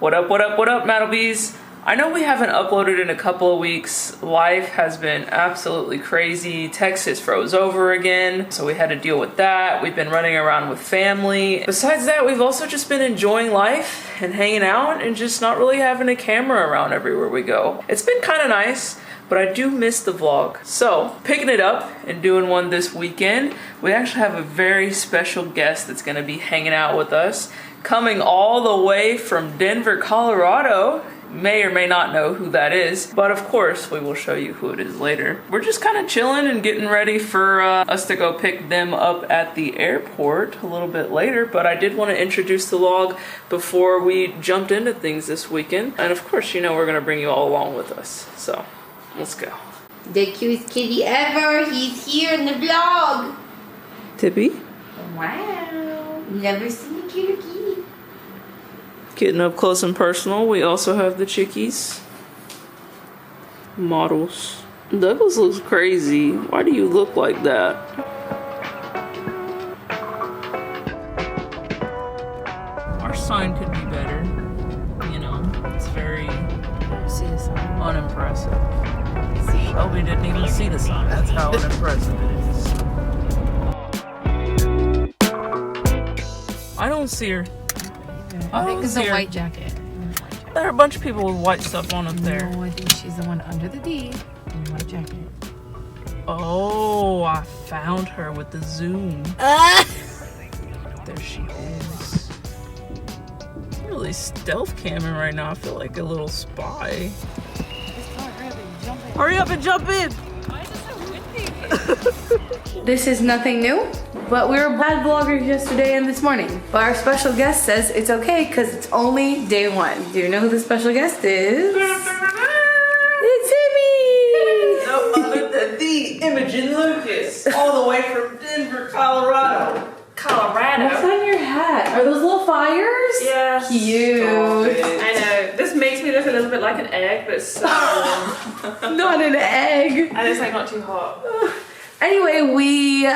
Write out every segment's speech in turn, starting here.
What up, Mattlebees? I know we haven't uploaded in a couple of weeks. Life has been absolutely crazy. Texas froze over again, so we had to deal with that. We've been running around with family. Besides that, we've also just been enjoying life and hanging out and just not really having a camera around everywhere we go. It's been kind of nice, but I do miss the vlog. So, picking it up and doing one this weekend, we actually have a very special guest that's gonna be hanging out with us, coming all the way from Denver, Colorado. May or may not know who that is, but of course we will show you who it is later. We're just kind of chilling and getting ready for us to go pick them up at the airport a little bit later, but I did want to introduce the vlog before we jumped into things this weekend. And of course, you know, we're gonna bring you all along with us. So, let's go. The cutest kitty ever, he's here in the vlog. Tippy? Wow, never seen a cuter kitty. Getting up close and personal, we also have the chickies. Models. Douglas looks crazy. Why do you look like that? Our sign could be better. You know, it's very unimpressive. Shelbi didn't even see the sign. That's how unimpressive it is. I don't see her. I think it's a white jacket. There are a bunch of people with white stuff on up there. No, I think she's the one under the D in the white jacket. Oh, I found her with the zoom. There she is. I'm really stealth camming right now. I feel like a little spy. Hurry up and jump in! Why is it so windy? This is nothing new, but we were bad vloggers yesterday and this morning. But our special guest says it's okay because it's only day one. Do you know who the special guest is? It's Timmy! No other than the Imogen Lucas, all the way from Denver, Colorado. What's on your hat? Are those little fires? Yeah. Cute. I know. This makes me look a little bit like an egg, but it's so warm. Not an egg. And it's like not too hot. Anyway, we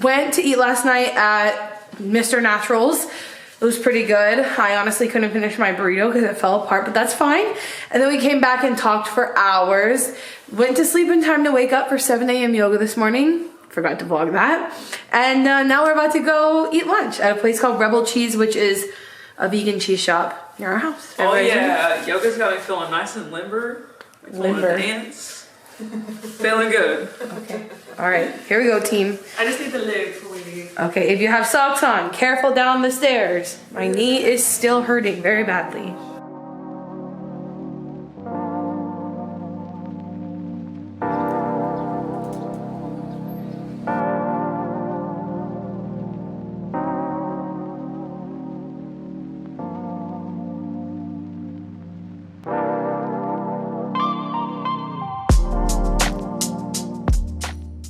went to eat last night at Mr. Naturals. It was pretty good. I honestly couldn't finish my burrito because it fell apart, but that's fine. And then we came back and talked for hours. Went to sleep in time to wake up for 7 a.m. yoga this morning. Forgot to vlog that. And now we're about to go eat lunch at a place called Rebel Cheese, which is a vegan cheese shop near our house. Oh yeah, yoga's got me feeling nice and limber. Limber. Dance. Feeling good. Okay. All right, here we go, team. I just need the lube before we leave. Okay, if you have socks on, careful down the stairs. My knee is still hurting very badly.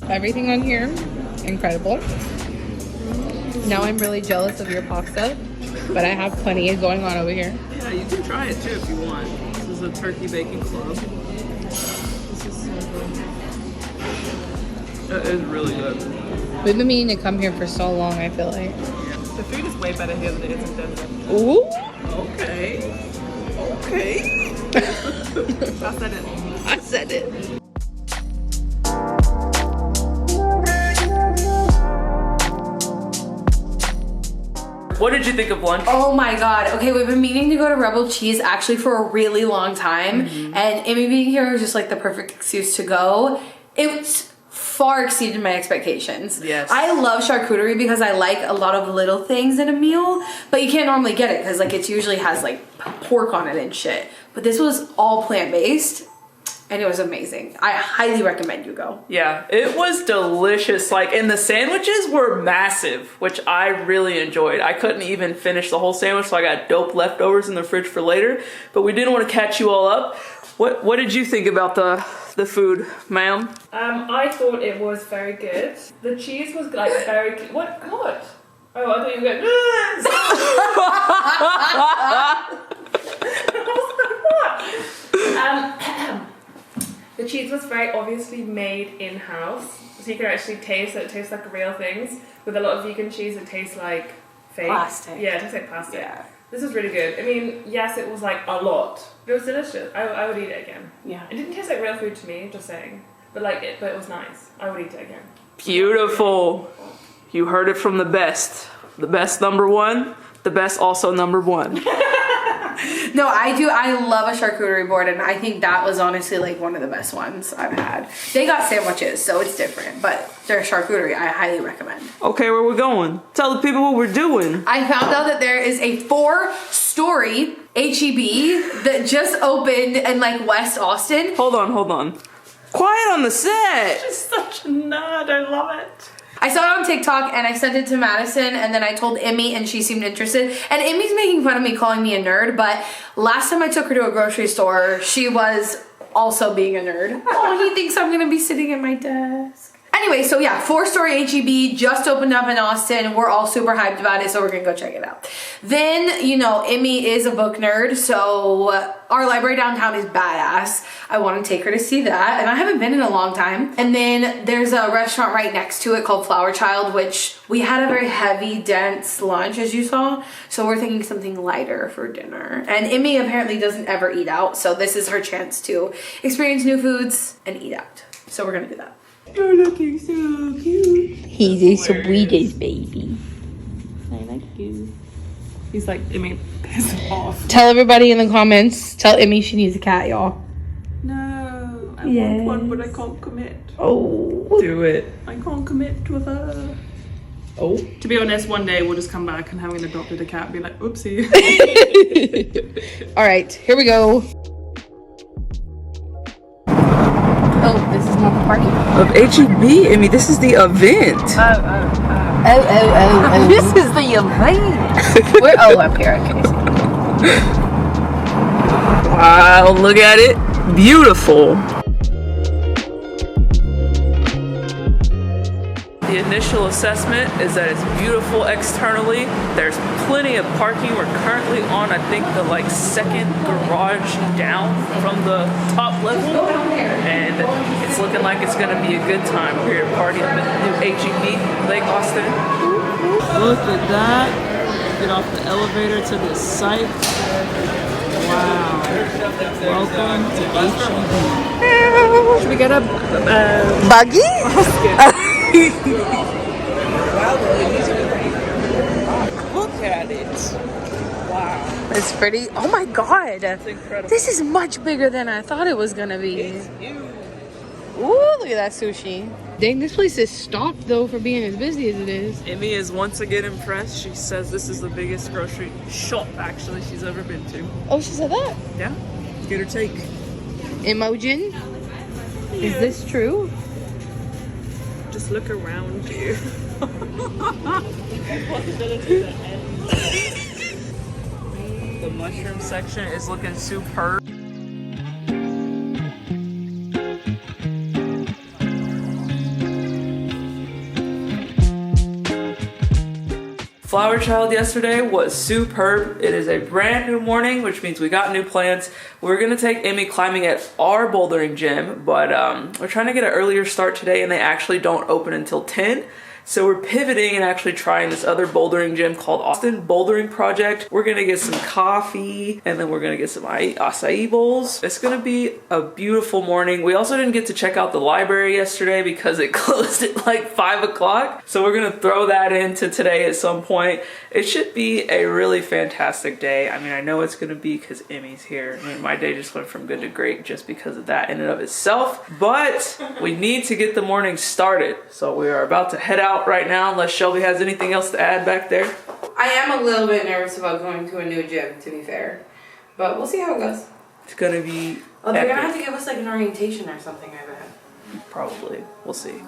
Everything on here, incredible. Now I'm really jealous of your pasta, but I have plenty going on over here. Yeah, you can try it too if you want. This is a turkey bacon club. This is so good. That is really good. We've been meaning to come here for so long, I feel like. The food is way better here than it is in Denver. Ooh! Okay. Okay. I said it. I said it. What did you think of lunch? Oh my god. Okay, we've been meaning to go to Rebel Cheese actually for a really long time. And Amy being here was just like the perfect excuse to go. It's far exceeded my expectations. Yes. I love charcuterie because I like a lot of little things in a meal, but you can't normally get it because like it usually has like pork on it and shit. But this was all plant-based. And it was amazing. I highly recommend you go. Yeah, it was delicious. Like, and the sandwiches were massive, which I really enjoyed. I couldn't even finish the whole sandwich, so I got dope leftovers in the fridge for later. But we didn't want to catch you all up. What did you think about the food, ma'am? I thought it was very good. The cheese was like very. What? Oh, I thought you were going. What? The cheese was very obviously made in-house, so you can actually taste that it tastes like real things. With a lot of vegan cheese, it tastes like fake. Plastic. Yeah, it tastes like plastic. Yeah. This was really good. I mean, yes, it was like a lot. But it was delicious. I would eat it again. Yeah. It didn't taste like real food to me, just saying. But it was nice. I would eat it again. Beautiful. You heard it from the best. The best number one. The best also number one. No, I do. I love a charcuterie board, and I think that was honestly like one of the best ones I've had. They got sandwiches, so it's different, but their charcuterie I highly recommend. Okay, where we going? Tell the people what we're doing. I found out that there is a 4-story HEB that just opened in like West Austin. Hold on. Quiet on the set. She's such a nerd. I love it. I saw it on TikTok and I sent it to Madison, and then I told Emmy and she seemed interested. And Emmy's making fun of me calling me a nerd, but last time I took her to a grocery store, she was also being a nerd. Oh, he thinks I'm gonna be sitting at my desk. Anyway, so yeah, 4-story HEB just opened up in Austin. We're all super hyped about it, so we're gonna go check it out. Then, you know, Emmy is a book nerd, so our library downtown is badass. I want to take her to see that, and I haven't been in a long time. And then there's a restaurant right next to it called Flower Child, which we had a very heavy, dense lunch, as you saw, so we're thinking something lighter for dinner. And Emmy apparently doesn't ever eat out, so this is her chance to experience new foods and eat out. So we're gonna do that. You're looking so cute. He's the sweetest baby. I like you. He's like, Emmy, piss off. Tell everybody in the comments. Tell Emmy she needs a cat, y'all. No, I want one, but I can't commit. Oh. Do it. I can't commit to her. Oh. To be honest, one day we'll just come back and having adopted a cat and be like, oopsie. All right, here we go. Oh, this is not the party. Of HEB, Emmy, this is the event. Oh. This is the event. We're up here. Okay. Wow, look at it. Beautiful. The initial assessment is that it's beautiful externally. There's plenty of parking. We're currently on, I think, the second garage down from the top level. And it's looking like it's gonna be a good time. We're here to party at the new HEB, Lake Austin. Look at that. Get off the elevator to this site. Wow. Welcome to HEB. Should we get a Buggy? Look at it. Wow. It's pretty. Oh my god. That's incredible. This is much bigger than I thought it was gonna be. It's huge. Ooh, look at that sushi. Dang, this place is stocked though for being as busy as it is. Emmy is once again impressed. She says this is the biggest grocery shop actually she's ever been to. Oh, she said that? Yeah. Get her take. Imogen? Is this true? Just look around you. The mushroom section is looking superb. Flower Child yesterday was superb. It is a brand new morning, which means we got new plans. We're gonna take Emmy climbing at our bouldering gym, but we're trying to get an earlier start today and they actually don't open until 10. So we're pivoting and actually trying this other bouldering gym called Austin Bouldering Project. We're gonna get some coffee and then we're gonna get some acai bowls. It's gonna be a beautiful morning. We also didn't get to check out the library yesterday because it closed at 5 o'clock. So we're gonna throw that into today at some point. It should be a really fantastic day. I mean, I know it's gonna be because Emmy's here. I mean, my day just went from good to great just because of that in and of itself. But we need to get the morning started. So we are about to head out right now unless Shelbi has anything else to add back there. I am a little bit nervous about going to a new gym, to be fair. But we'll see how it goes. It's gonna be Oh, they're epic. gonna have to give us an orientation or something, I bet. Probably. We'll see.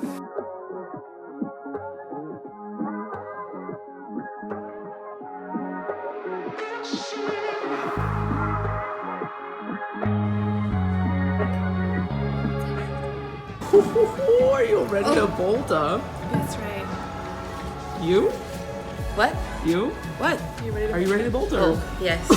Are you ready to boulder? That's right. You? What? You? What? Are you ready to boulder? Oh, yes.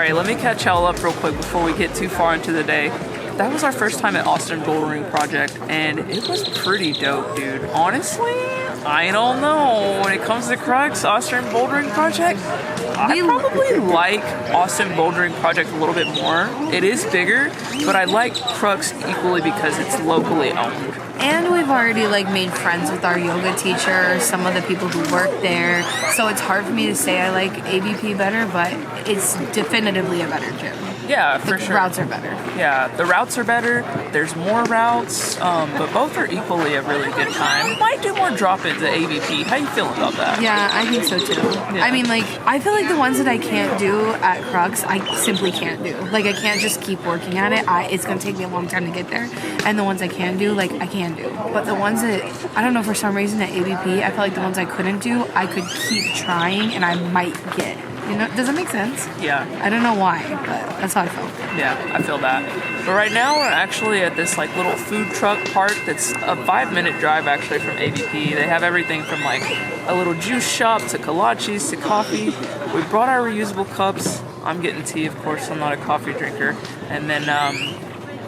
Alright, let me catch y'all up real quick before we get too far into the day. That was our first time at Austin Bouldering Project, and it was pretty dope, dude. Honestly, I don't know. When it comes to Crux, Austin Bouldering Project, I probably like Austin Bouldering Project a little bit more. It is bigger, but I like Crux equally because it's locally owned. And we've already like made friends with our yoga teacher, some of the people who work there. So it's hard for me to say I like ABP better, but it's definitively a better gym. Yeah, for sure. The routes are better. Yeah, the routes are better. There's more routes, but both are equally a really good time. Might do more drop-ins at ABP. How you feeling about that? Yeah, I think so too. Yeah. I mean, like, I feel like the ones that I can't do at Crux, I simply can't do. Like, I can't just keep working at it. It's gonna take me a long time to get there. And the ones I can do, like, I can do. But the ones that, I don't know, for some reason at ABP, I feel like the ones I couldn't do, I could keep trying and I might get. You know, does that make sense? Yeah. I don't know why, but that's how I felt. Yeah, I feel that. But right now we're actually at this like little food truck park that's a 5-minute drive actually from ABP. They have everything from like a little juice shop to kolaches to coffee. We brought our reusable cups. I'm getting tea, of course. I'm not a coffee drinker. And then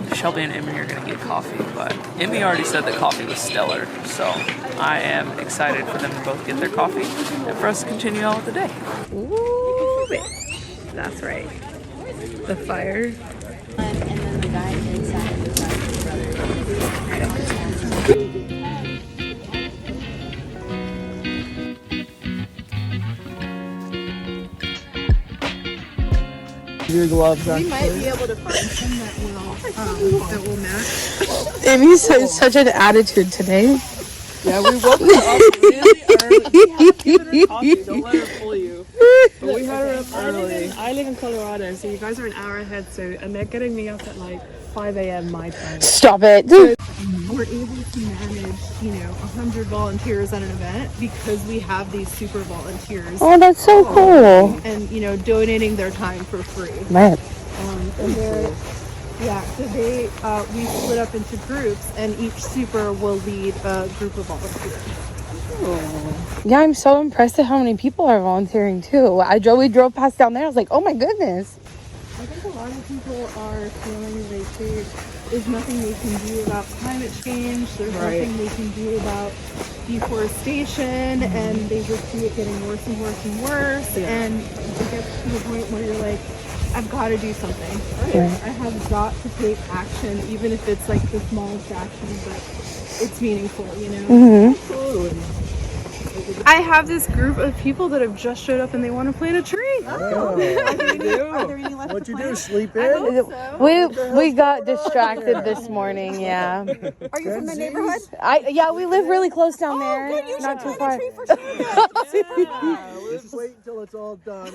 Shelbi and Emmy are gonna get coffee, but Emmy already said the coffee was stellar, so I am excited for them to both get their coffee and for us to continue on with the day. Ooh, that's right. The fire. And then the guy inside was like his Your gloves We might be able to find some that will match. Amy's such an attitude today. Yeah, we woke her up really early. We have to give her coffee. Don't let her fool you. But we had her up early. I live in Colorado, so you guys are an hour ahead, and they're getting me up at like 5 a.m. my time. Stop it. We're able to manage, 100 volunteers at an event because we have these super volunteers. Oh, that's so cool. And, donating their time for free. Man. And they're, so we split up into groups, and each super will lead a group of volunteers. Yeah, I'm so impressed at how many people are volunteering too. We drove past down there. I was like, oh my goodness. I think a lot of people are feeling there's nothing they can do about climate change. There's nothing they can do about deforestation, and they just see it getting worse and worse and worse. Yeah. And it gets to the point where you're like, I've got to do something. I have got to take action, even if it's like the smallest action, but it's meaningful, Totally. I have this group of people that have just showed up and they want to plant a tree. Oh, Are there any left what'd to you plant? do, sleep I in? hope so. We got distracted this morning, yeah. Are you from the neighborhood? Yeah, we live really close down there. Good, you Not should too plant far. a tree for Santa. Just wait until it's all done. It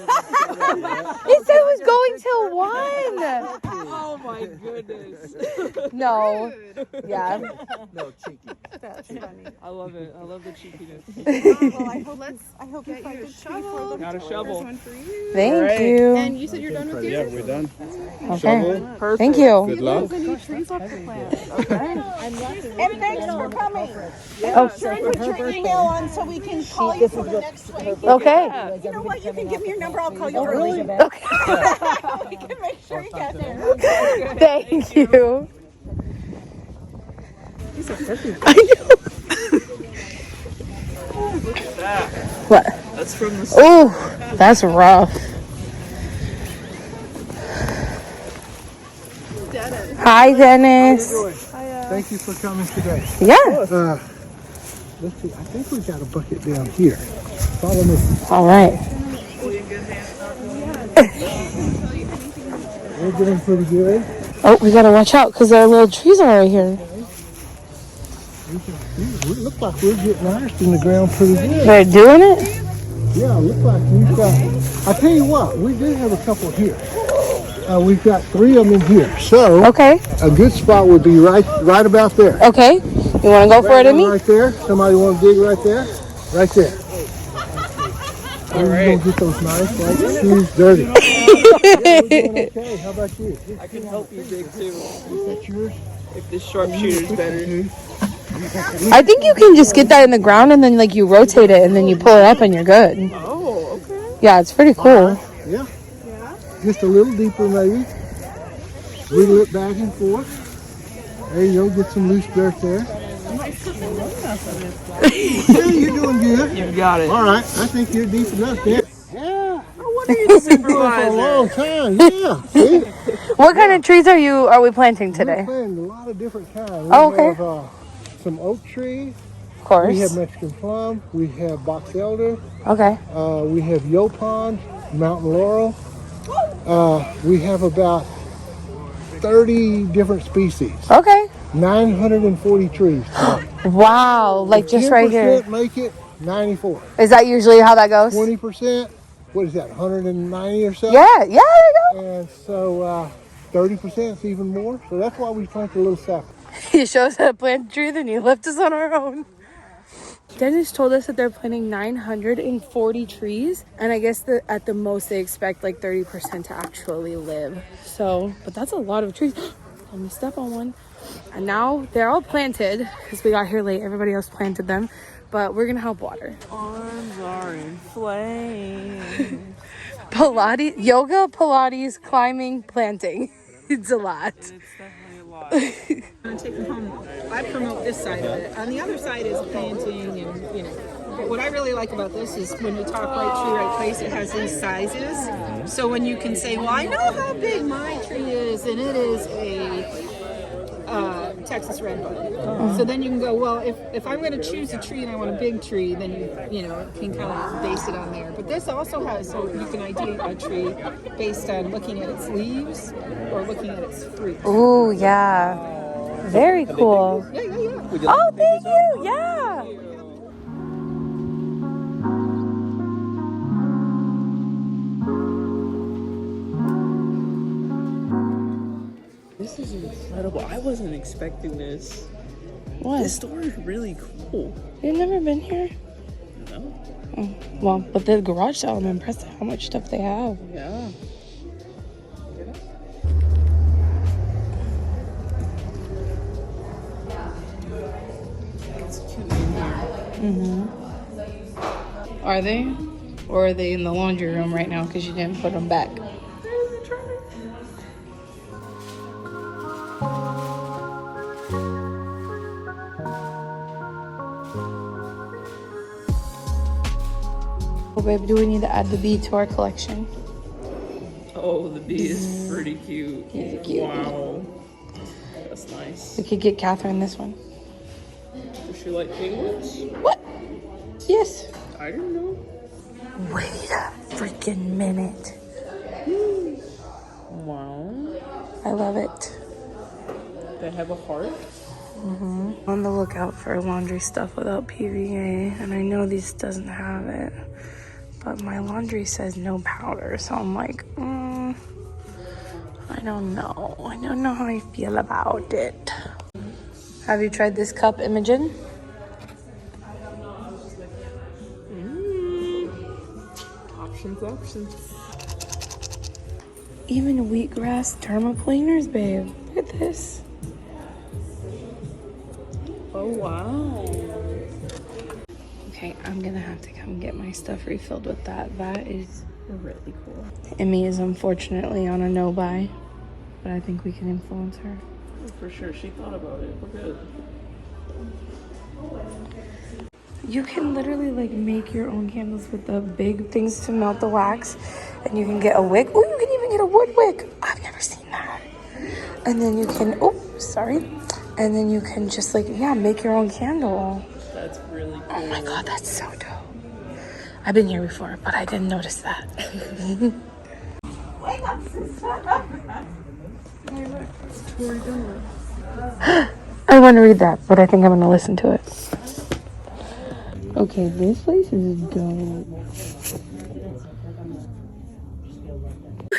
said it was going till 1. Oh my goodness. No. Yeah. No, cheeky. That's funny. I love it. I love the cheekiness. Well, I hope you find a shovel. Got a shovel. one for you. Thank you. And you said you're done with yours? Yeah, we're done. Okay. Perfect. Thank you. Good luck. Trees off the plant. And thanks for coming. Oh, Sure, put your email on so we can call you for the next week. okay. You know what? You can give me your number. I'll call you early. Okay. We can make sure you get there. Thank you. These are perfect. I know. Look at that. What? That's from the Oh, that's rough. Hi, Dennis. Thank you for coming today. Yeah. Let's see, I think we got a bucket down here. Follow me. All right. We're doing pretty good. Oh, we gotta watch out because there are little trees are right here. We look like we're getting lashed in the ground pretty good. They're doing it? Yeah, look like we've got. I tell you what, we do have a couple here. We've got 3 of them in here. So Okay. a good spot would be right about there. Okay. You want to go for it, Emmy? Right there. Somebody want to dig right there? Right there. All right. We're gonna get those nice white shoes dirty. We're doing okay. How about you? I can help you dig too. Is that yours? If this sharpshooter's better. I think you can just get that in the ground and then you rotate it and then you pull it up and you're good. Oh, okay. Yeah, it's pretty cool. Yeah. just a little deeper maybe. Wiggle it back and forth. There you go, get some loose dirt there. Yeah, you're doing good. You got it. All right, I think you're deep enough there. Yeah. What are you the For a long time, yeah. See? What kind of trees are we planting today? We're planting a lot of different kinds. Oh, We okay. have some oak trees. Of course. We have Mexican plum. We have box elder. Okay. We have yopon, mountain laurel. We have about 30 different species. Okay. 940 trees. Wow, like just right here. 10% make it 94. Is that usually how that goes? 20%, what is that, 190 or so? Yeah, there you go. And so 30% is even more. So that's why we plant a little sapling. He showed us how to plant a tree, then he left us on our own. Dennis told us that they're planting 940 trees, and I guess at the most they expect like 30% to actually live. So, but that's a lot of trees. Let me step on one. And now they're all planted because we got here late. Everybody else planted them, but we're gonna help water. Arms are in flames. Pilates, yoga, Pilates, climbing, planting. It's a lot. It's definitely a lot. And take them home. I promote this side of it. On the other side is planting and, you know. What I really like about this is when you talk right tree, right place, it has these sizes. So when you can say, well, I know how big my tree is, and it is a Texas redbud. So then you can go, well, if I'm going to choose a tree and I want a big tree, then you know, can kind of base it on there. But this also has, so you can ID a tree based on looking at its leaves or looking at its fruit. Ooh, yeah. Very cool. Yeah. Oh, thank you. Yeah. This is incredible. I wasn't expecting this. What? This store is really cool. You've never been here? No? Oh, well, but the garage sale, I'm impressed at how much stuff they have. Yeah. It's cute in here. Are they? Or are they in the laundry room right now because you didn't put them back? Oh, babe, do we need to add the bee to our collection? Oh, the bee is pretty cute. He's cute. Wow. That's nice. We could get Catherine this one. Does she like penguins? What? Yes. I don't know. Wait a freaking minute. Wow. I love it. They have a heart? On the lookout for laundry stuff without PVA, and I know this doesn't have it, but my laundry says no powder, so I'm like, I don't know. I don't know how I feel about it. Have you tried this cup, Imogen? Options. Even wheatgrass thermoplaners, babe. Look at this. Oh, wow. Okay, I'm gonna have to come get my stuff refilled with that. That is Really cool. Emmy is unfortunately on a no buy, but I think we can influence her. Oh, for sure, she thought about it. We're good. You can literally like make your own candles with the big things to melt the wax, and you can get a wick. Oh, you can even get a wood wick. I've never seen that. And then you can, and then you can just like, make your own candle. That's really cool. Oh my God, that's so dope. I've been here before, but I didn't notice that. I want to read that, but I think I'm going to listen to it. Okay, this place is dope.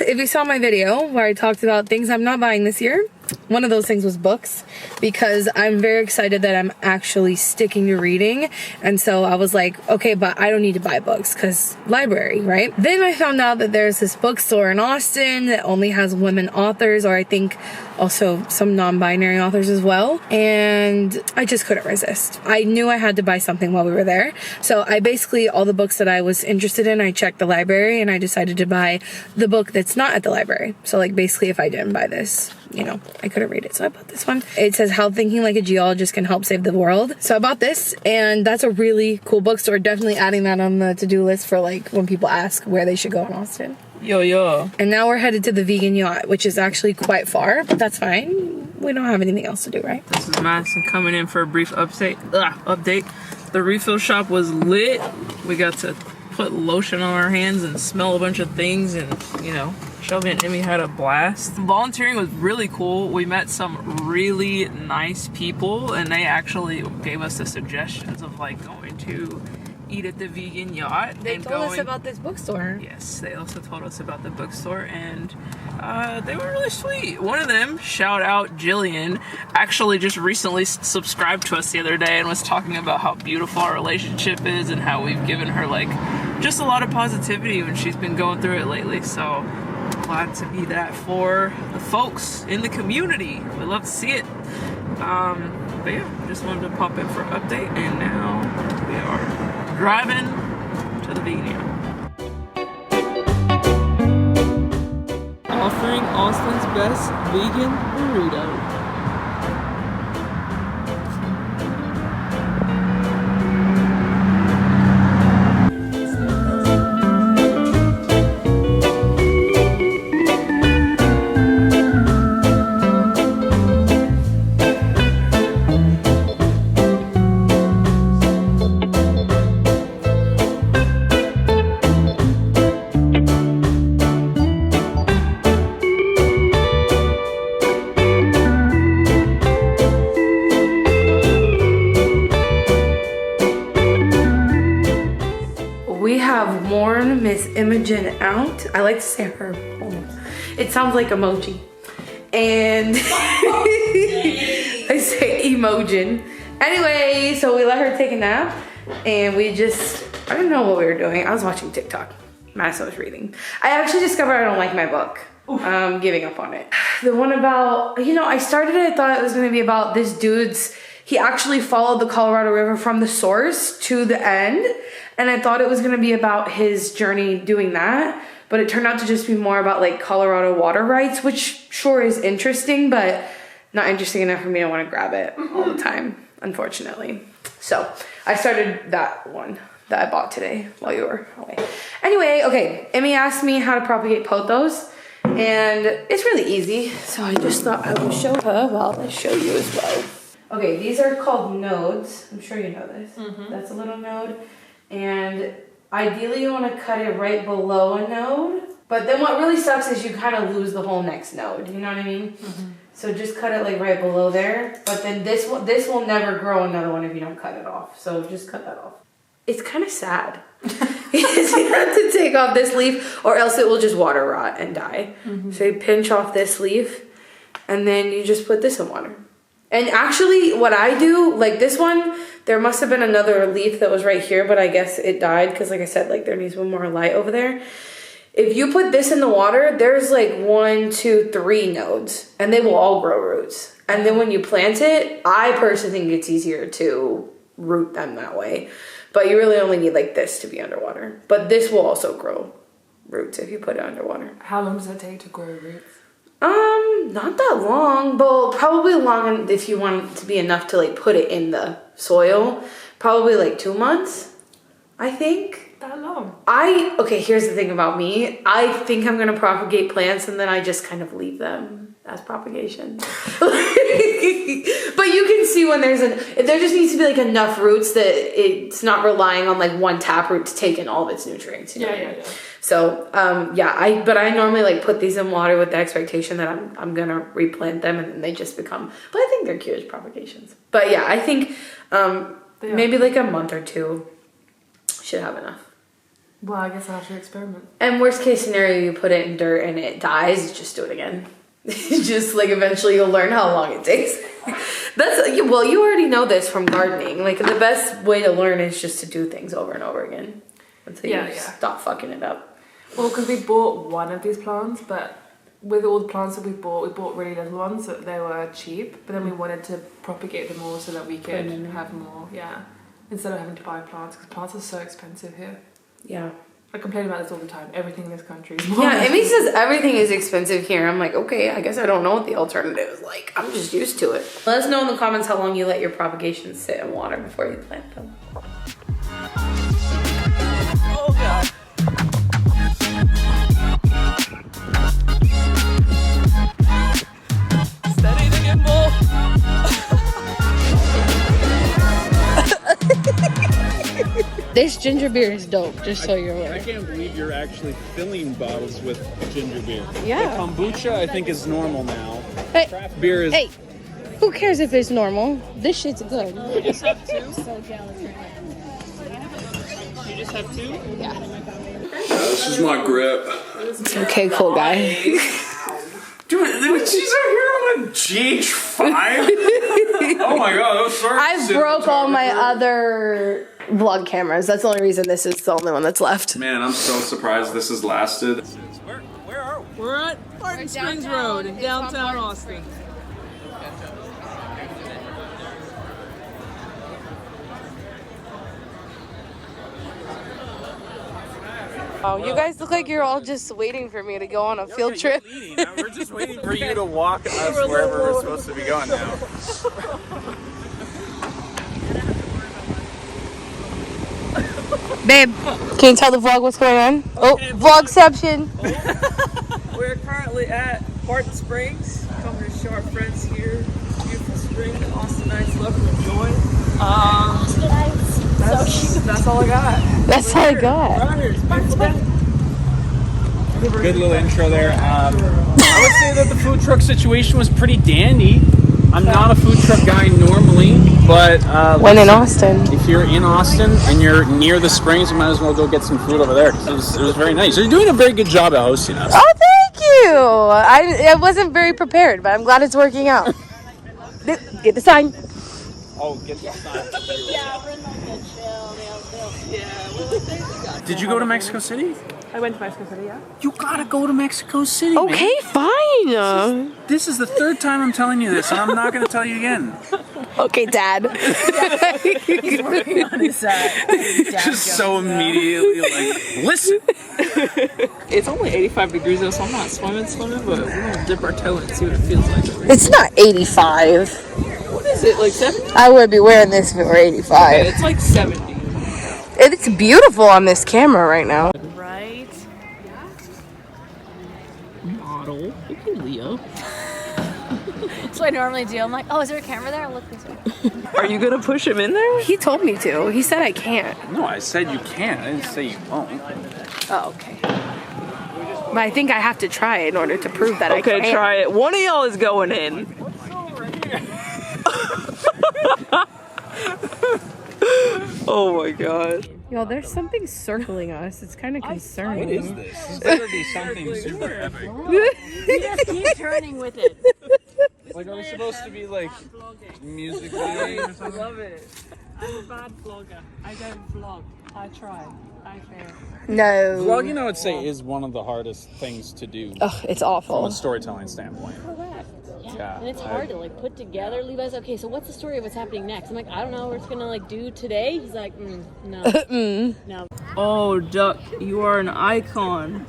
If you saw my video where I talked about things I'm not buying this year, one of those things was books, because I'm very excited that I'm actually sticking to reading. And so I was like, okay, but I don't need to buy books because library, right? Then I found out that there's this bookstore in Austin that only has women authors, or I think also some non-binary authors as well. And I just couldn't resist. I knew I had to buy something while we were there. So I basically, all the books that I was interested in, I checked the library and I decided to buy the book that's not at the library. So like basically if I didn't buy this, you know, I couldn't read it. So I bought this one. It says How Thinking Like a Geologist Can Help Save the World. So I bought this, and that's a really cool bookstore. Definitely adding that on the to-do list for like when people ask where they should go in Austin. Yo. And now we're headed to the vegan yacht, which is actually quite far, but that's fine. We don't have anything else to do, right? This is Madison coming in for a brief update. The refill shop was lit. We got to put lotion on our hands and smell a bunch of things, and you know, Shelbi and Emmy had a blast. Volunteering was really cool. We met some really nice people, and they actually gave us the suggestions of like going to eat at the vegan yacht. They told us about this bookstore. Yes, they also told us about the bookstore, and they were really sweet. One of them, shout out Jillian, actually just recently subscribed to us the other day and was talking about how beautiful our relationship is and how we've given her like just a lot of positivity when she's been going through it lately. So glad to be that for the folks in the community. We love to see it. But yeah, just wanted to pop in for an update, and now we are driving to the vegan yacht. Offering Austin's best vegan burrito. Miss Imogen out. I like to say her. It sounds like emoji. And I say Imogen. Anyway, so we let her take a nap, and we just, I don't know what we were doing. I was watching TikTok. Madison was reading. I actually discovered I don't like my book. I'm giving up on it. The one about, you know, I started it, I thought it was going to be about this dude's, he actually followed the Colorado River from the source to the end. And I thought it was gonna be about his journey doing that, but it turned out to just be more about like Colorado water rights, which sure is interesting, but not interesting enough for me to wanna grab it all the time, unfortunately. So I started that one that I bought today while you were away. Anyway, okay, Emmy asked me how to propagate pothos, and it's really easy. So I just thought I would show her while I show you as well. Okay, these are called nodes. I'm sure you know this. That's a little node. And ideally you want to cut it right below a node, but then what really sucks is you kind of lose the whole next node, you know what I mean? So just cut it like right below there, but then this will never grow another one if you don't cut it off, so just cut that off. It's kind of sad. You have to take off this leaf or else it will just water rot and die. So you pinch off this leaf and then you just put this in water. And actually what I do, like this one, there must have been another leaf that was right here, but I guess it died because like I said, like there needs to be more light over there. If you put this in the water, there's like 1, 2, 3 nodes and they will all grow roots. And then when you plant it, I personally think it's easier to root them that way. But you really only need like this to be underwater. But this will also grow roots if you put it underwater. How long does it take to grow roots? Not that long, but probably long if you want it to be enough to like put it in the soil. Probably like 2 months, I think. That long? Okay, here's the thing about me. I think I'm gonna propagate plants and then I just kind of leave them as propagation. But you can see when there just needs to be like enough roots that it's not relying on like one taproot to take in all of its nutrients. You know? Yeah. So, but I normally like put these in water with the expectation that I'm gonna replant them and then they just become, but I think they're cute as propagations. But yeah, I think maybe like a month or 2 should have enough. Well, I guess I'll have to experiment. And worst case scenario, you put it in dirt and it dies, just do it again. Just like eventually you'll learn how long it takes. Well, you already know this from gardening. Like the best way to learn is just to do things over and over again until you stop fucking it up. Well, because we bought one of these plants, but with all the plants that we bought really little ones, so they were cheap. But then we wanted to propagate them all so that we could have more, instead of having to buy plants, because plants are so expensive here. Yeah. I complain about this all the time. Everything in this country is more Emmy says everything is expensive here. I'm like, okay, I guess I don't know what the alternative is like. I'm just used to it. Let us know in the comments how long you let your propagations sit in water before you plant them. Oh god. Steady the gimbal. This ginger beer is dope, just so you're aware. I can't believe you're actually filling bottles with ginger beer. Yeah. The kombucha, I think, is normal now. Hey, Craft beer is... hey, who cares if it's normal? This shit's good. You just have two? So jealous right now. You just have two? Yeah. This is my grip. Okay, cool guy. Dude, she's out here on GH5? Oh my god, that was sorry. I broke all my other vlog cameras. That's the only reason this is the only one that's left. Man, I'm so surprised this has lasted. Where are we? We're at Barton Springs Road in downtown Austin. Oh, you guys look like you're all just waiting for me to go on a field trip. We're just waiting for you to walk us wherever we're supposed to be going now. Babe, can you tell the vlog what's going on? Oh, vlogception. We're currently at Barton Springs. Come to show our friends here. Beautiful spring, Austinites love to enjoy. That's all I got. That's all I got. Around here, it's beautiful day. Good little intro there. I would say that the food truck situation was pretty dandy. I'm not a food truck guy normally, but When in Austin. if you're in Austin and you're near the springs, you might as well go get some food over there because it was very nice. You're doing a very good job at hosting us. Oh, thank you. I wasn't very prepared, but I'm glad it's working out. Get the sign. Oh, get the sign. Yeah, we're not good chill. Did you go to Mexico City? I went to Mexico City, yeah. You gotta go to Mexico City. Okay, fine. This is the third time I'm telling you this, and I'm not gonna tell you again. Okay, Dad. He's working on his Just so immediately like, listen. It's only 85 degrees though, so I'm not swimming, but we're gonna dip our toe in and see what it feels like. It's not 85. What is it, like 70? I would be wearing this if it were 85. It's like 70. It's beautiful on this camera right now. Right? Model. Okay, Leo. That's what I normally do. I'm like, oh, is there a camera there? I'll look this way. Are you gonna push him in there? He told me to. He said I can't. No, I said you can. I didn't say you won't. Oh, okay. But I think I have to try it in order to prove that I can. Okay, try it. One of y'all is going in. Oh my god. Yo, there's something circling us. It's kind of concerning. What is this? This better be something super epic. You just keep turning with it. Like, are we supposed to be like music videos or I something? love it. I'm a bad vlogger. I don't vlog. I try. I fail. No. Vlogging, I would say, is one of the hardest things to do Ugh, it's from awful. a storytelling standpoint. Correct. Yeah. And it's hard to like put together. Levi's okay, so what's the story of what's happening next? I'm like, I don't know, we're just gonna like do today. He's like, no. No. Oh, Duck, you are an icon.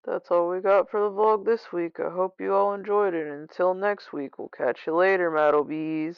That's all we got for the vlog this week. I hope you all enjoyed it. Until next week, we'll catch you later, Maddlebees.